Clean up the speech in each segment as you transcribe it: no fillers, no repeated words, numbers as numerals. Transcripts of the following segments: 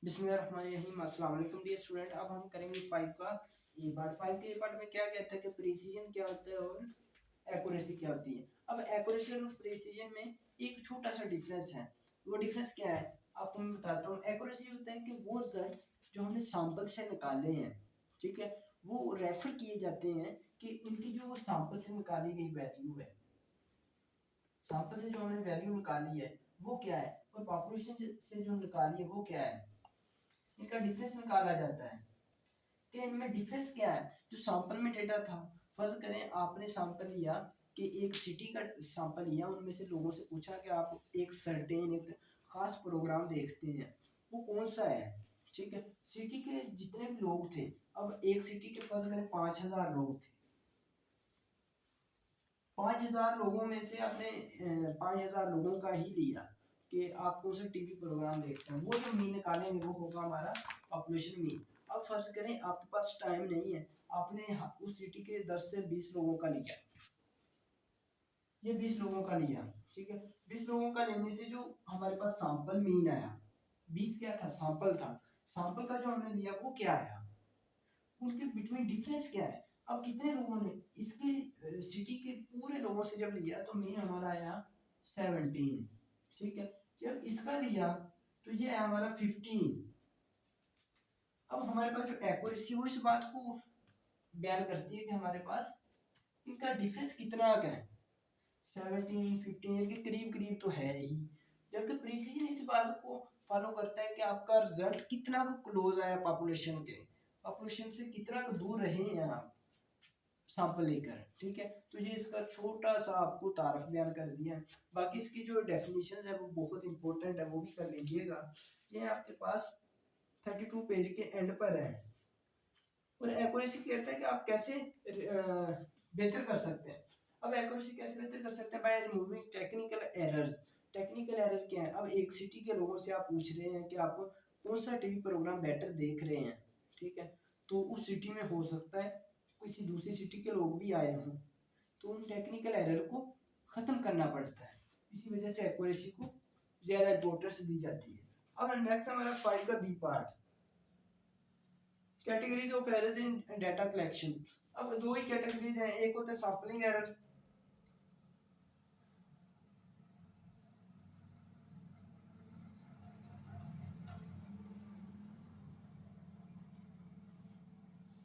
बिस्मिल्लाहिर्रहमानिर्रहीम। अस्सलाम वालेकुम डियर स्टूडेंट। अब हम करेंगे 5 का ए पार्ट। 5 के ए पार्ट में क्या कहता है कि प्रिसीजन क्या होता है और एक्यूरेसी क्या होती है। अब एक्यूरेसी और प्रिसीजन में एक छोटा सा डिफरेंस है। वो डिफरेंस क्या है आपको मैं बताता हूँ। एक्यूरेसी होता है कि वो रिजल्ट्स जो हमने सैंपल से निकाले हैं, ठीक है, वो रेफर किए जाते हैं कि इनकी जो सैंपल से निकाली गई वैल्यू है, सैंपल से जो हमने वैल्यू निकाली है वो क्या है, और पॉपुलेशन से जो निकाली है वो क्या है, इनका डिफरेंस निकाला जाता है कि इनमें डिफरेंस क्या है। जो सैंपल में डेटा था, फर्ज करें आपने सैंपल लिया कि एक सिटी का सैंपल लिया, उनमें से लोगों से पूछा कि आप एक सर्टेन एक खास प्रोग्राम देखते हैं, वो कौन सा है, ठीक है। सिटी के जितने भी लोग थे, अब एक सिटी के फर्ज करें 5000 लोग थे, 5000 लोगों में से आपने 5000 लोगों का ही लिया कि आप कौन सा टीवी प्रोग्राम देखते हैं, वो जो मीन निकालेंगे वो होगा हमारा पॉपुलेशन मीन। अब फर्ज करें आपके पास टाइम नहीं है, आपने उस सिटी के 10 से 20 लोगों का लिया, ये 20 लोगों का लिया, ठीक है। 20 लोगों का लेने से जो हमारे पास सैंपल मीन आया, 20 क्या था, सैंपल था, सैंपल का जो हमने लिया वो क्या आया, उनके बिटवीन डिफरेंस क्या है। अब कितने लोगों ने इसके सिटी के पूरे लोगों से जब लिया तो मीन हमारा आया 17, ठीक है। जब इसका लिया तो ये आया हमारा 15। अब हमारे पास जो एक्यूरेसी वो इस बात को बयान करती है कि हमारे पास इनका डिफरेंस कितना का है, 17 15 के करीब करीब तो है ही। जबकि प्रिसीजन इस बात को फॉलो करता है कि आपका रिजल्ट कितना को क्लोज आया पॉपुलेशन के, पॉपुलेशन से कितना को दूर रहे हैं आप सैंपल लेकर, ठीक है। तो ये इसका छोटा सा आपको तारफ बयान कर दिया है। बाकी इसकी जो डेफिनेशन है वो बहुत इंपॉर्टेंट है, वो भी कर लीजिएगा। ये आपके पास 32 पेज के एंड पर है। और एक्यूरेसी कहता है कि आप कैसे बेहतर कर सकते हैं। अब एक्यूरेसी कैसे बेहतर कर सकते हैं, by removing technical errors. Technical error क्या है, अब एक सिटी के लोगों से आप पूछ रहे हैं कि आप कौन सा टीवी प्रोग्राम बेटर देख रहे हैं, ठीक है। तो उस सिटी में हो सकता है किसी दूसरी सिटी के लोग भी आए हों, तो उन टेक्निकल एरर को ख़त्म करना पड़ता है। इसी वजह से एक्यूरेसी को ज़्यादा इंपॉर्टेंस दी जाती है। अब नेक्स्ट हमारा 5 का B part, categories of errors in data collection. अब दो ही कैटेगरीज हैं, एक होता है सैंपलिंग एरर,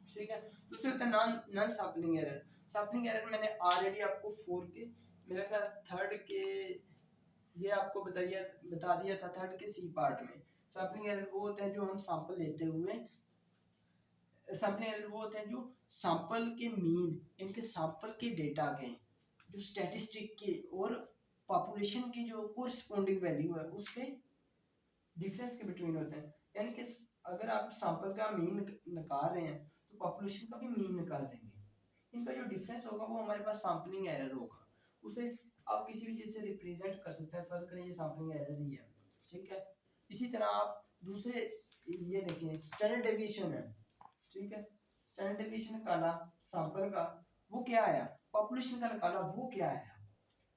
ठीक है, दूसरे होता है non sampling error. Sampling error मैंने ऑलरेडी आपको 4 के मेरा ख्याल 3rd के ये आपको बता दिया था 3rd के सी पार्ट में। सैंपलिंग एरर वो होते हैं जो हम सैंपल लेते हुए, सैंपलिंग एरर वो होते हैं जो सैंपल के मीन, इनके सैंपल के डेटा के जो स्टैटिस्टिक के और पॉपुलेशन की जो कोरिस्पोंडिंग वैल्यू है उसके डिफरेंस के बिटवीन होते हैं। यानी कि अगर आप सैंपल का मीन निकाल रहे हैं तो पॉपुलेशन का भी मीन निकाल लेंगे, इनका जो डिफरेंस होगा वो हमारे पास सैंपलिंग एरर होगा। उसे आप किसी भी चीज़ से रिप्रेजेंट कर सकते हैं, फर्ज करें ये सैंपलिंग एरर ही है, ठीक है। इसी तरह आप दूसरे ये देखें स्टैंडर्ड डेविएशन है, ठीक है। स्टैंडर्ड डेविएशन निकाला सैंपल का, वो क्या आया, पॉपुलेशन का निकाला वो क्या आया,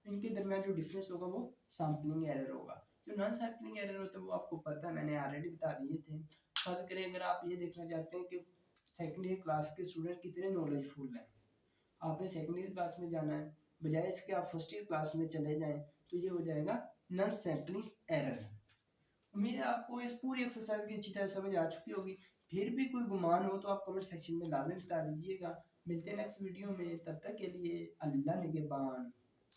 इनके दरमियान जो डिफरेंस होगा वो सैंपलिंग एरर होगा। जो नॉन सैंपलिंग एरर होता है वो आपको पता है, मैंने ऑलरेडी बता दिए थे। फर्ज करें अगर आप ये देखना चाहते हैं कि सेकेंडरी क्लास के स्टूडेंट कितने नॉलेजफुल हैं, आपने सेकेंडरी क्लास में जाना है, बजाय इसके आप फर्स्ट ईयर क्लास में चले जाएं, तो ये हो जाएगा नॉन सैंपलिंग एरर। उम्मीद है आपको इस पूरी एक्सरसाइज की अच्छी तरह समझ आ चुकी होगी। फिर भी कोई गुमान हो तो आप कमेंट सेक्शन में लाजमी बता दीजिएगा। मिलते हैं नेक्स्ट वीडियो में, तब तक के लिए अल्लाह निगहबान।